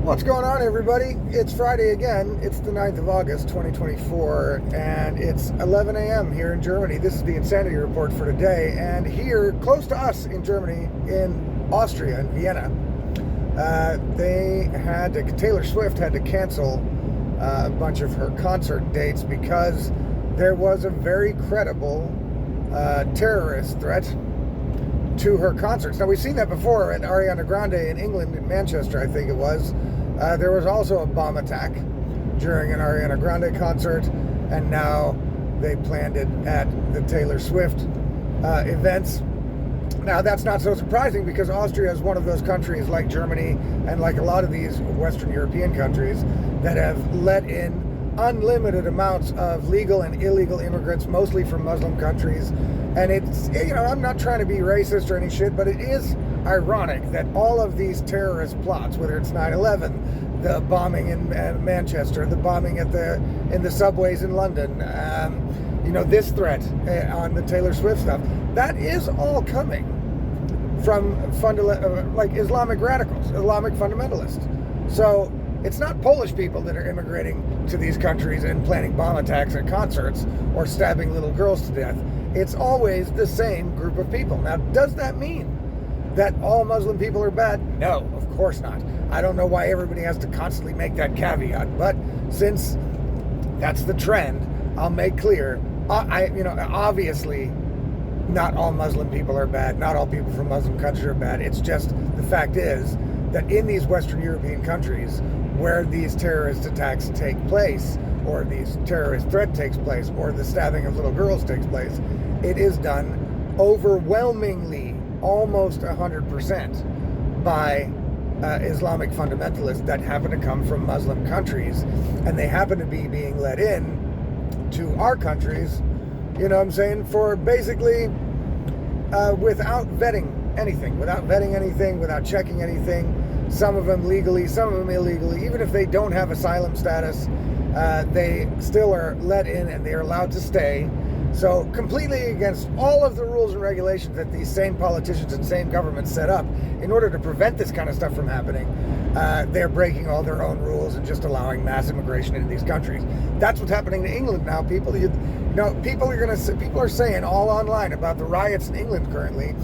What's going on, everybody? It's Friday again. It's the 9th of August, 2024, and it's 11 a.m. here in Germany. This is the Insanity Report for today, and here, close to us in Germany, in Austria, in Vienna, Taylor Swift had to cancel a bunch of her concert dates because there was a very credible terrorist threat to her concerts. Now, we've seen that before at Ariana Grande in England, in Manchester, I think it was. There was also a bomb attack during an Ariana Grande concert, and now they planned it at the Taylor Swift events. Now, that's not so surprising because Austria is one of those countries, like Germany and like a lot of these Western European countries, that have let in unlimited amounts of legal and illegal immigrants, mostly from Muslim countries. And it's, I'm not trying to be racist or any shit, but it is ironic that all of these terrorist plots, whether it's 9/11, the bombing in Manchester, the bombing in the subways in London, this threat on the Taylor Swift stuff, that is all coming from Islamic radicals, Islamic fundamentalists. So it's not Polish people that are immigrating to these countries and planning bomb attacks at concerts or stabbing little girls to death. It's always the same group of people. Now, does that mean that all Muslim people are bad? No, of course not. I don't know why everybody has to constantly make that caveat, but since that's the trend, I'll make clear, obviously not all Muslim people are bad, not all people from Muslim countries are bad. It's just the fact is that in these Western European countries where these terrorist attacks take place, or these terrorist threat takes place, or the stabbing of little girls takes place, it is done overwhelmingly, almost 100%, by Islamic fundamentalists that happen to come from Muslim countries, and they happen to be being let in to our countries, for basically without vetting anything, without checking anything. Some of them legally, some of them illegally. Even if they don't have asylum status, they still are let in and they are allowed to stay. So completely against all of the rules and regulations that these same politicians and same governments set up in order to prevent this kind of stuff from happening, they're breaking all their own rules and just allowing mass immigration into these countries. That's what's happening to England now. People are saying all online about the riots in England currently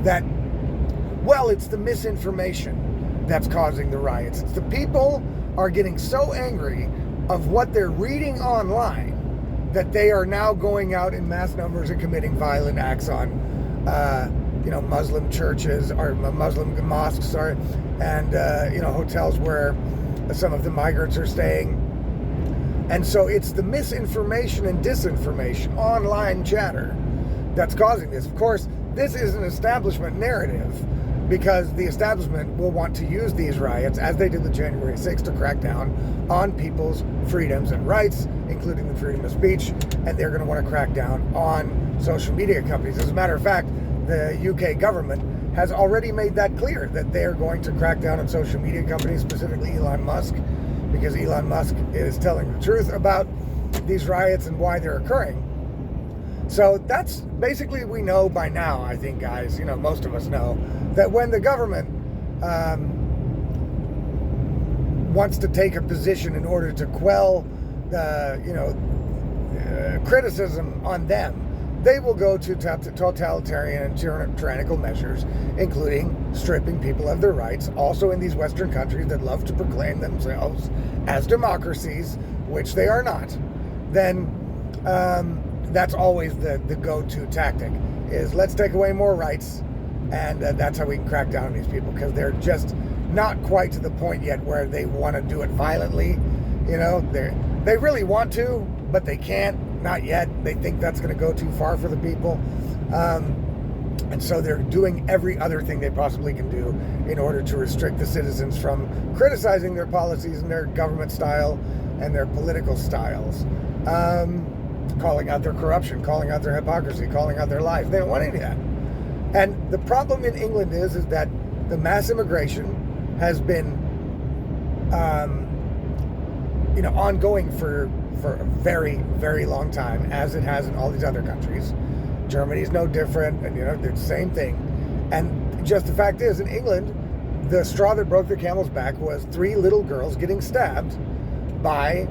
that, well, it's the misinformation that's causing the riots. It's the people are getting so angry of what they're reading online that they are now going out in mass numbers and committing violent acts on, Muslim churches or Muslim mosques and hotels where some of the migrants are staying. And so it's the misinformation and disinformation, online chatter, that's causing this. Of course, this is an establishment narrative, because the establishment will want to use these riots, as they did with January 6th, to crack down on people's freedoms and rights, including the freedom of speech, and they're going to want to crack down on social media companies. As a matter of fact, the UK government has already made that clear, that they're going to crack down on social media companies, specifically Elon Musk, because Elon Musk is telling the truth about these riots and why they're occurring. So that's basically, we know by now, I think, guys, most of us know, that when the government wants to take a position in order to quell criticism on them, they will go to totalitarian and tyrannical measures, including stripping people of their rights, also in these Western countries that love to proclaim themselves as democracies, which they are not. Then that's always the go-to tactic, is let's take away more rights, and that's how we can crack down on these people, because they're just not quite to the point yet where they want to do it violently. They really want to, but they can't, not yet. They think that's going to go too far for the people, and so they're doing every other thing they possibly can do in order to restrict the citizens from criticizing their policies and their government style and their political styles. Calling out their corruption, calling out their hypocrisy, calling out their lies. They don't want any of that. And the problem in England is that the mass immigration has been, ongoing for a very, very long time, as it has in all these other countries. Germany's no different, and they're the same thing. And just the fact is, in England, the straw that broke the camel's back was 3 little girls getting stabbed by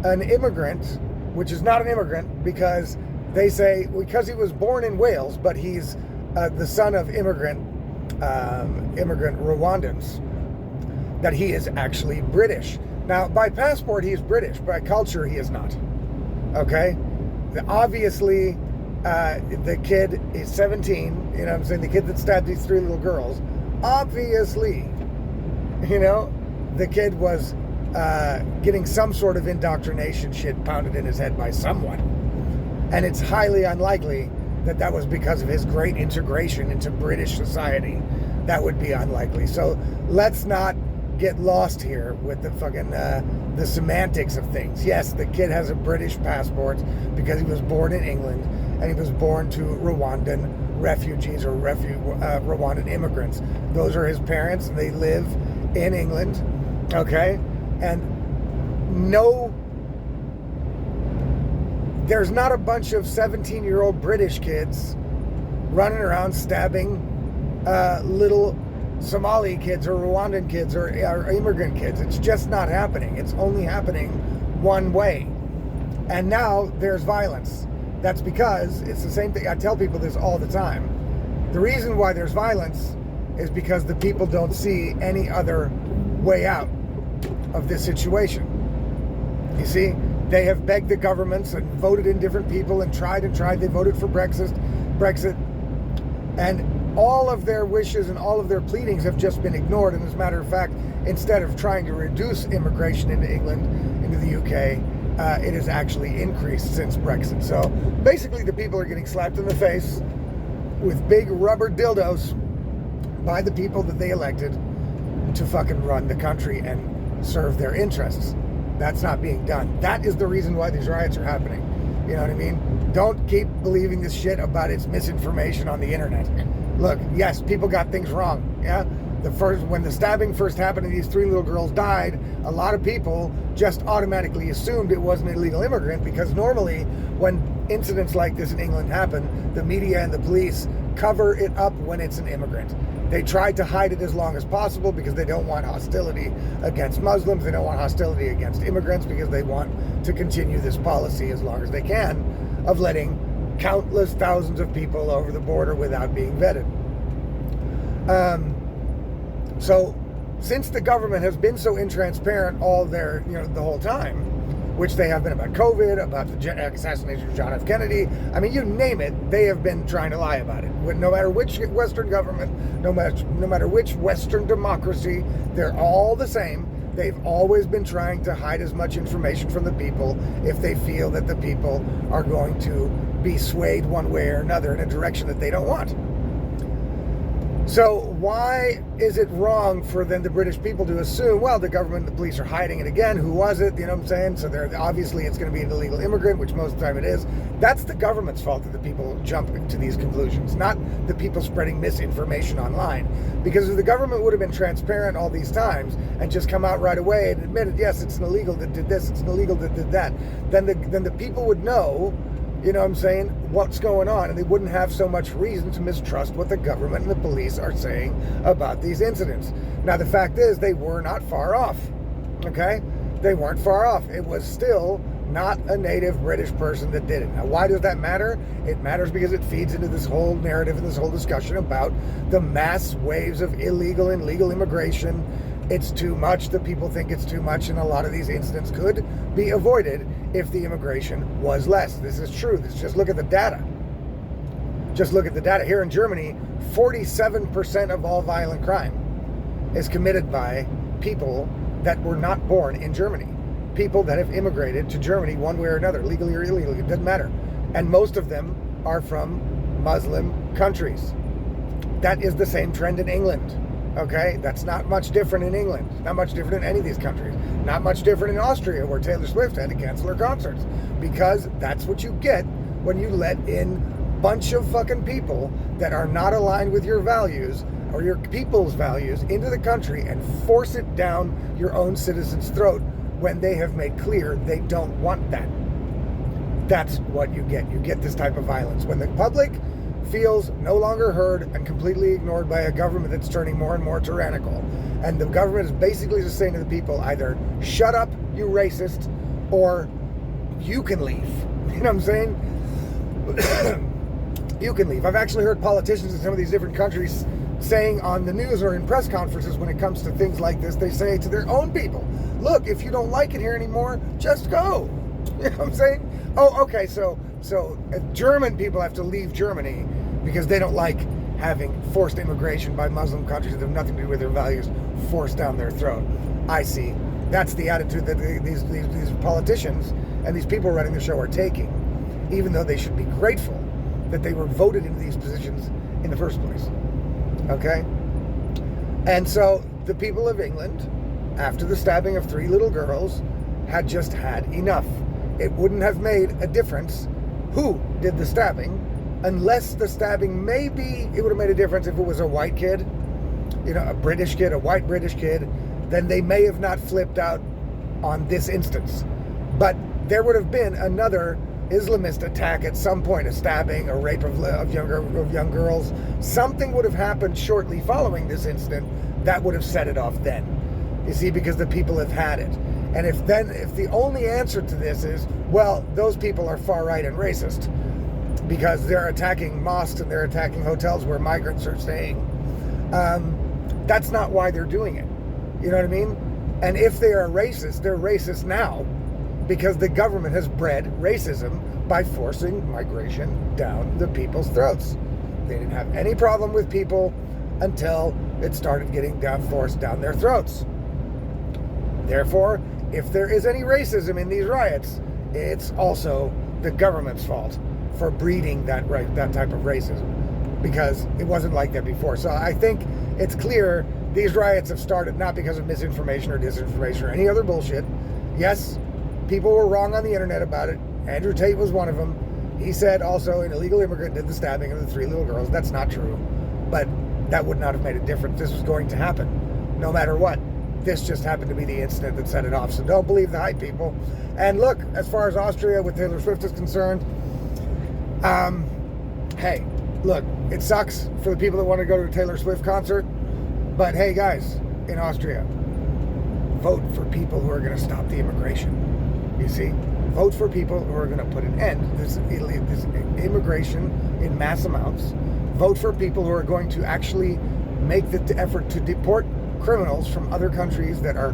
an immigrant, which is not an immigrant because they say because he was born in Wales, but he's the son of immigrant Rwandans, that he is actually British. Now, by passport, he is British. By culture, he is not. Okay? Obviously, the kid is 17. You know what I'm saying? The kid that stabbed these 3 little girls. Obviously, you know, the kid was getting some sort of indoctrination shit pounded in his head by someone. And it's highly unlikely that that was because of his great integration into British society. That would be unlikely. So let's not get lost here with the fucking the semantics of things. Yes, the kid has a British passport because he was born in England and he was born to Rwandan refugees or Rwandan immigrants. Those are his parents and they live in England. Okay? And no, there's not a bunch of 17-year-old British kids running around stabbing little Somali kids or Rwandan kids or immigrant kids. It's just not happening. It's only happening one way. And now there's violence. That's because it's the same thing. I tell people this all the time. The reason why there's violence is because the people don't see any other way out of this situation. You see, they have begged the governments and voted in different people and tried. They voted for Brexit. And all of their wishes and all of their pleadings have just been ignored. And as a matter of fact, instead of trying to reduce immigration into England, into the UK, it has actually increased since Brexit. So basically the people are getting slapped in the face with big rubber dildos by the people that they elected to fucking run the country and serve their interests. That's not being done. That is the reason why these riots are happening. You know what I mean? Don't keep believing this shit about it's misinformation on the internet. Look, yes, people got things wrong. Yeah, when the stabbing first happened and these 3 little girls died, a lot of people just automatically assumed it was an illegal immigrant because normally when incidents like this in England happen, the media and the police cover it up when it's an immigrant. They try to hide it as long as possible because they don't want hostility against Muslims. They don't want hostility against immigrants because they want to continue this policy as long as they can of letting countless thousands of people over the border without being vetted. So since the government has been so intransparent the whole time, which they have been about COVID, about the assassination of John F. Kennedy, I mean, you name it, they have been trying to lie about it. No matter which Western government, no matter which Western democracy, they're all the same. They've always been trying to hide as much information from the people if they feel that the people are going to be swayed one way or another in a direction that they don't want. So why is it wrong for then the British people to assume, well, the government and the police are hiding it again? Who was it? You know what I'm saying? So obviously it's going to be an illegal immigrant, which most of the time it is. That's the government's fault that the people jump to these conclusions, not the people spreading misinformation online. Because if the government would have been transparent all these times and just come out right away and admitted, yes, it's an illegal that did this, it's an illegal that did that, then the people would know, you know what I'm saying, what's going on, and they wouldn't have so much reason to mistrust what the government and the police are saying about these incidents. Now, the fact is, they were not far off, okay? They weren't far off. It was still not a native British person that did it. Now, why does that matter? It matters because it feeds into this whole narrative and this whole discussion about the mass waves of illegal and legal immigration. It's too much. The people think it's too much, and a lot of these incidents could be avoided if the immigration was less. This is true. Just look at the data. Just look at the data. Here in Germany, 47% of all violent crime is committed by people that were not born in Germany. People that have immigrated to Germany one way or another, legally or illegally, it doesn't matter. And most of them are from Muslim countries. That is the same trend in England. Okay, that's not much different in England. Not much different in any of these countries. Not much different in Austria, where Taylor Swift had to cancel her concerts. Because that's what you get when you let in a bunch of fucking people that are not aligned with your values or your people's values into the country and force it down your own citizens' throat when they have made clear they don't want that. That's what you get. You get this type of violence. When the public feels no longer heard and completely ignored by a government that's turning more and more tyrannical, And the government is basically just saying to the people, either shut up, you racist, or you can leave. You know what I'm saying? You can leave. I've actually heard politicians in some of these different countries saying on the news or in press conferences when it comes to things like this, they say to their own people, look, if you don't like it here anymore, just go. You know what I'm saying? Oh, okay, so German people have to leave Germany because they don't like having forced immigration by Muslim countries that have nothing to do with their values forced down their throat. I see. That's the attitude that these politicians and these people running the show are taking, even though they should be grateful that they were voted into these positions in the first place. Okay? And so the people of England, after the stabbing of 3 little girls, had just had enough. It wouldn't have made a difference who did the stabbing, unless the stabbing, maybe it would have made a difference if it was a white kid, you know, a British kid, a white British kid, then they may have not flipped out on this instance. But there would have been another Islamist attack at some point, a stabbing, a rape of young girls. Something would have happened shortly following this incident that would have set it off then. You see, because the people have had it. And if the only answer to this is, well, those people are far right and racist because they're attacking mosques and they're attacking hotels where migrants are staying, that's not why they're doing it. You know what I mean? And if they are racist, they're racist now because the government has bred racism by forcing migration down the people's throats. They didn't have any problem with people until it started getting forced down their throats. Therefore, if there is any racism in these riots, it's also the government's fault for breeding that type of racism, because it wasn't like that before. So I think it's clear these riots have started not because of misinformation or disinformation or any other bullshit. Yes, people were wrong on the internet about it. Andrew Tate was one of them. He said also an illegal immigrant did the stabbing of the 3 little girls. That's not true. But that would not have made a difference. This was going to happen no matter what. This just happened to be the incident that set it off. So don't believe the hype, people. And look, as far as Austria with Taylor Swift is concerned, hey, look, it sucks for the people that want to go to a Taylor Swift concert. But hey, guys, in Austria, vote for people who are going to stop the immigration. You see? Vote for people who are going to put an end to this immigration in mass amounts. Vote for people who are going to actually make the effort to deport criminals from other countries that are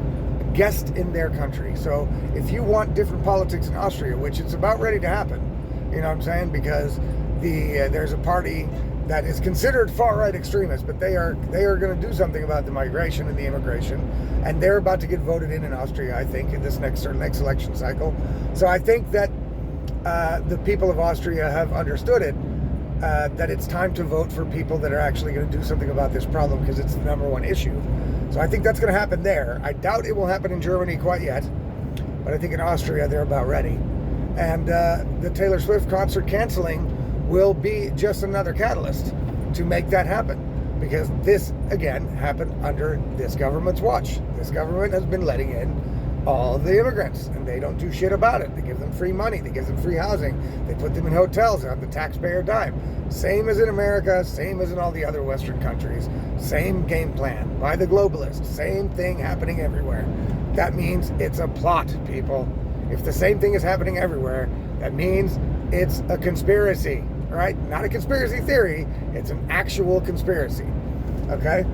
guests in their country. So if you want different politics in Austria, which it's about ready to happen, you know what I'm saying? Because there's a party that is considered far-right extremist, but they are going to do something about the migration and the immigration, and they're about to get voted in Austria, I think, in this next election cycle. So I think that the people of Austria have understood it, that it's time to vote for people that are actually going to do something about this problem, because it's the #1 issue. So I think that's going to happen there. I doubt it will happen in Germany quite yet, but I think in Austria they're about ready. And the Taylor Swift concert canceling will be just another catalyst to make that happen, because this, again, happened under this government's watch. This government has been letting in all the immigrants, and they don't do shit about it. They give them free money, they give them free housing, they put them in hotels on the taxpayer dime. Same as in America, same as in all the other Western countries. Same game plan by the globalists. Same thing happening everywhere. That means it's a plot, people. If the same thing is happening everywhere, that means it's a conspiracy, right? Not a conspiracy theory, it's an actual conspiracy, okay?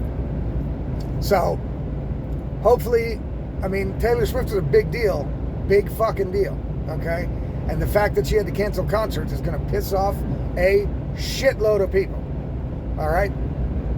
So, hopefully, I mean, Taylor Swift is a big deal, big fucking deal, okay? And the fact that she had to cancel concerts is going to piss off a shitload of people, all right?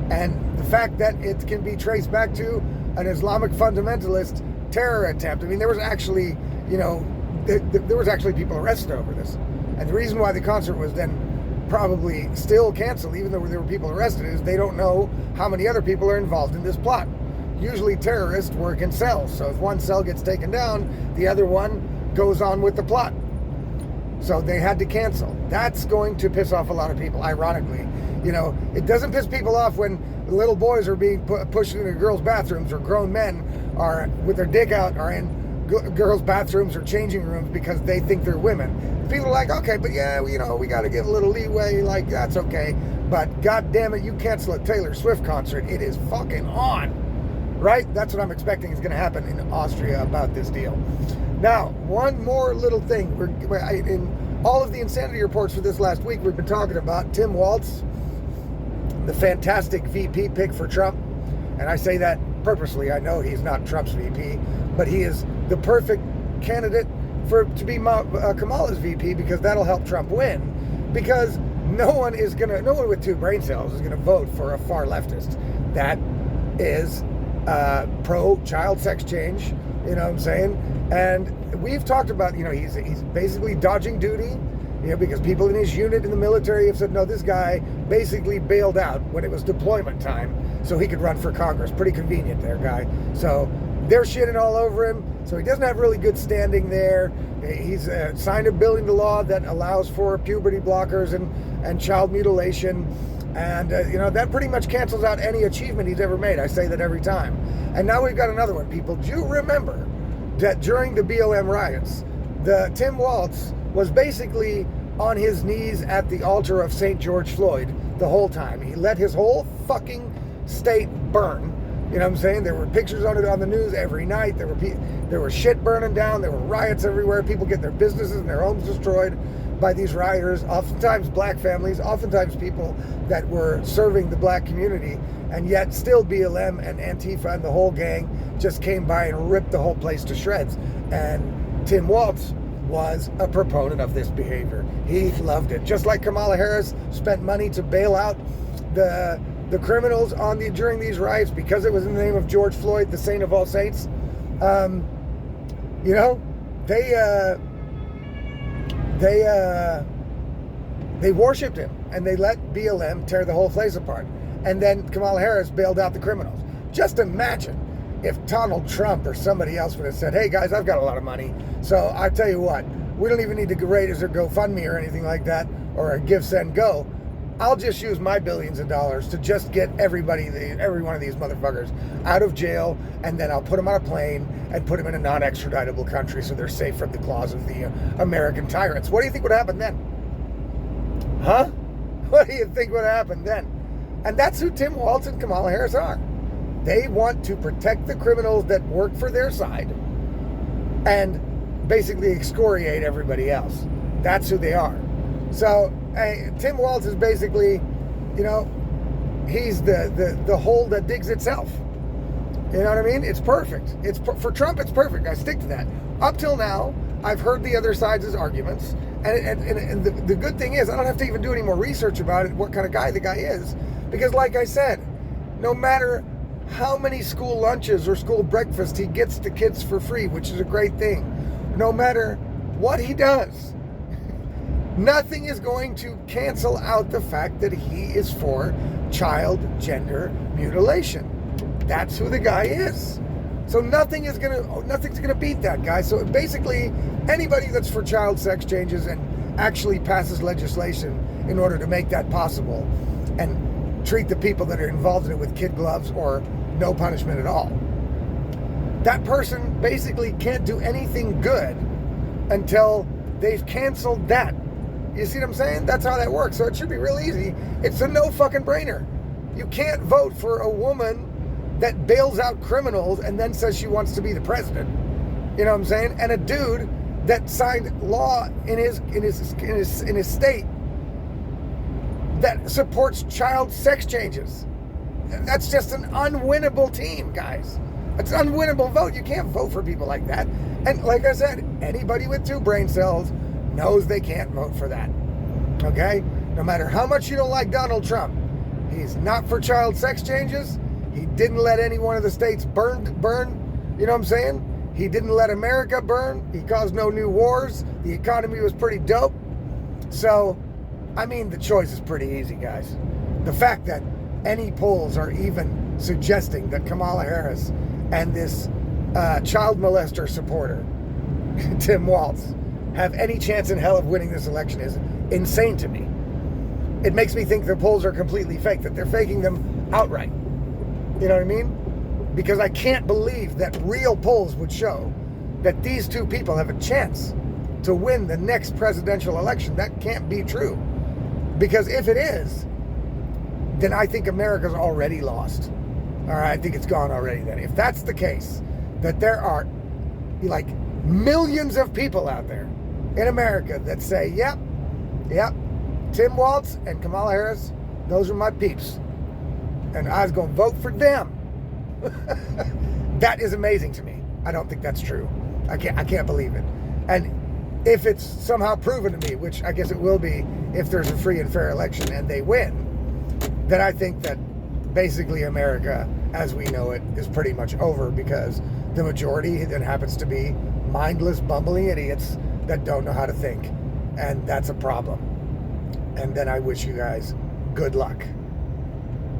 And the fact that it can be traced back to an Islamic fundamentalist terror attempt. I mean, there was actually, you know, there was actually people arrested over this. And the reason why the concert was then probably still canceled, even though there were people arrested, is they don't know how many other people are involved in this plot. Usually terrorists work in cells. So if one cell gets taken down, the other one goes on with the plot. So they had to cancel. That's going to piss off a lot of people, ironically. You know, it doesn't piss people off when little boys are being pushed into girls' bathrooms, or grown men are, with their dick out, are in girls' bathrooms or changing rooms because they think they're women. People are like, okay, but yeah, you know, we got to give a little leeway, like, that's okay. But God damn it, you cancel a Taylor Swift concert, it is fucking on. right? That's what I'm expecting is going to happen in Austria about this deal. Now, one more little thing. In all of the insanity reports for this last week, we've been talking about Tim Walz, the fantastic VP pick for Trump. And I say that purposely. I know he's not Trump's VP, but he is the perfect candidate to be Kamala's VP, because that'll help Trump win. Because no one with two brain cells is going to vote for a far leftist that is pro-child sex change, you know what I'm saying? And we've talked about, he's basically dodging duty, because people in his unit in the military have said, no, this guy basically bailed out when it was deployment time so he could run for Congress. Pretty convenient there, guy. So they're shitting all over him, so he doesn't have really good standing there. He's signed a bill into law that allows for puberty blockers and child mutilation. And, that pretty much cancels out any achievement he's ever made. I say that every time. And now we've got another one, people. Do you remember that during the BLM riots, Tim Walz was basically on his knees at the altar of St. George Floyd the whole time? He let his whole fucking state burn. You know what I'm saying? There were pictures on it on the news every night. There were shit burning down. There were riots everywhere. People get their businesses and their homes destroyed by these rioters, oftentimes black families, oftentimes people that were serving the black community, and yet still BLM and Antifa and the whole gang just came by and ripped the whole place to shreds. And Tim Walz was a proponent of this behavior. He loved it. Just like Kamala Harris spent money to bail out the criminals during these riots because it was in the name of George Floyd, the saint of all saints. They worshipped him, and they let BLM tear the whole place apart. And then Kamala Harris bailed out the criminals. Just imagine if Donald Trump or somebody else would have said, hey guys, I've got a lot of money, so I tell you what, we don't even need to raise or GoFundMe or anything like that, or a Give, Send, Go. I'll just use my billions of dollars to just get every one of these motherfuckers out of jail, and then I'll put them on a plane and put them in a non-extraditable country so they're safe from the claws of the American tyrants. What do you think would happen then? Huh? What do you think would happen then? And that's who Tim Walz and Kamala Harris are. They want to protect the criminals that work for their side and basically excoriate everybody else. That's who they are. So Tim Walz is basically, he's the hole that digs itself. You know what I mean? It's perfect. For Trump, it's perfect. I stick to that. Up till now, I've heard the other side's arguments, and the good thing is I don't have to even do any more research about it, what kind of guy the guy is, because like I said, no matter how many school lunches or school breakfasts he gets to kids for free, which is a great thing, no matter what he does, nothing is going to cancel out the fact that he is for child gender mutilation. That's who the guy is. So nothing's gonna beat that guy. So basically, anybody that's for child sex changes and actually passes legislation in order to make that possible, and treat the people that are involved in it with kid gloves or no punishment at all, that person basically can't do anything good until they've canceled that. You see what I'm saying? That's how that works. So it should be real easy. It's a no fucking brainer. You can't vote for a woman that bails out criminals and then says she wants to be the president. You know what I'm saying? And a dude that signed law in his state that supports child sex changes. That's just an unwinnable team, guys. It's an unwinnable vote. You can't vote for people like that. And like I said, anybody with two brain cells knows they can't vote for that. Okay? No matter how much you don't like Donald Trump, he's not for child sex changes. He didn't let any one of the states burn, you know what I'm saying? He didn't let America burn. He caused no new wars. The economy was pretty dope. So, I mean, the choice is pretty easy, guys. The fact that any polls are even suggesting that Kamala Harris and this child molester supporter, Tim Walz, have any chance in hell of winning this election is insane to me. It makes me think the polls are completely fake, that they're faking them outright. You know what I mean? Because I can't believe that real polls would show that these two people have a chance to win the next presidential election. That can't be true. Because if it is, then I think America's already lost. All right, I think it's gone already then. If that's the case, that there are like millions of people out there in America that say, yep, Tim Walz and Kamala Harris, those are my peeps. And I was going to vote for them. That is amazing to me. I don't think that's true. I can't believe it. And if it's somehow proven to me, which I guess it will be if there's a free and fair election and they win, then I think that basically America, as we know it, is pretty much over, because the majority then happens to be mindless, bumbling idiots that don't know how to think. And that's a problem. And then I wish you guys good luck,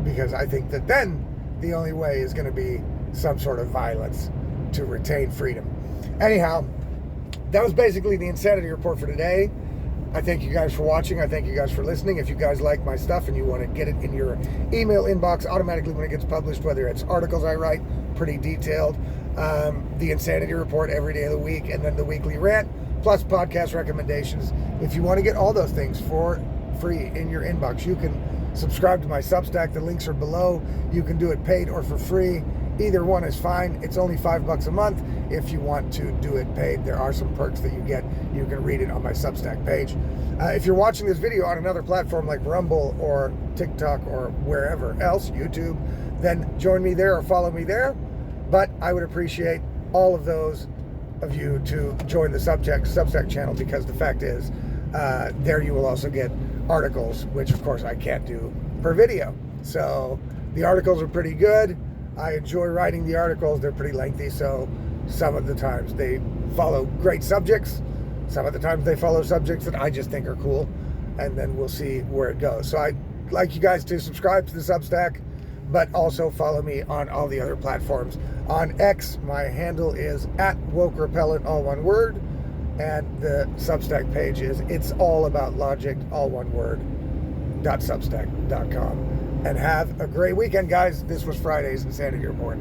because I think that then the only way is going to be some sort of violence to retain freedom. Anyhow, that was basically the Insanity Report for today. I thank you guys for watching. I thank you guys for listening. If you guys like my stuff and you want to get it in your email inbox automatically when it gets published, whether it's articles I write, pretty detailed, the Insanity Report every day of the week, and then the weekly rant, plus podcast recommendations. If you want to get all those things for free in your inbox, you can subscribe to my Substack. The links are below. You can do it paid or for free. Either one is fine. It's only $5 a month. If you want to do it paid, there are some perks that you get. You can read it on my Substack page. If you're watching this video on another platform like Rumble or TikTok or wherever else, YouTube, then join me there or follow me there. But I would appreciate all of those of you to join the Substack channel, because the fact is, there you will also get articles, which of course I can't do per video. So the articles are pretty good. I enjoy writing the articles. They're pretty lengthy, so some of the times they follow great subjects. Some of the times they follow subjects that I just think are cool, and then we'll see where it goes. So I'd like you guys to subscribe to the Substack, but also follow me on all the other platforms. On X, my handle is @WokeRepellent, all one word, and the Substack page is It's All About Logic, all one word, .substack.com. And have a great weekend, guys. This was Friday's Insanity Report.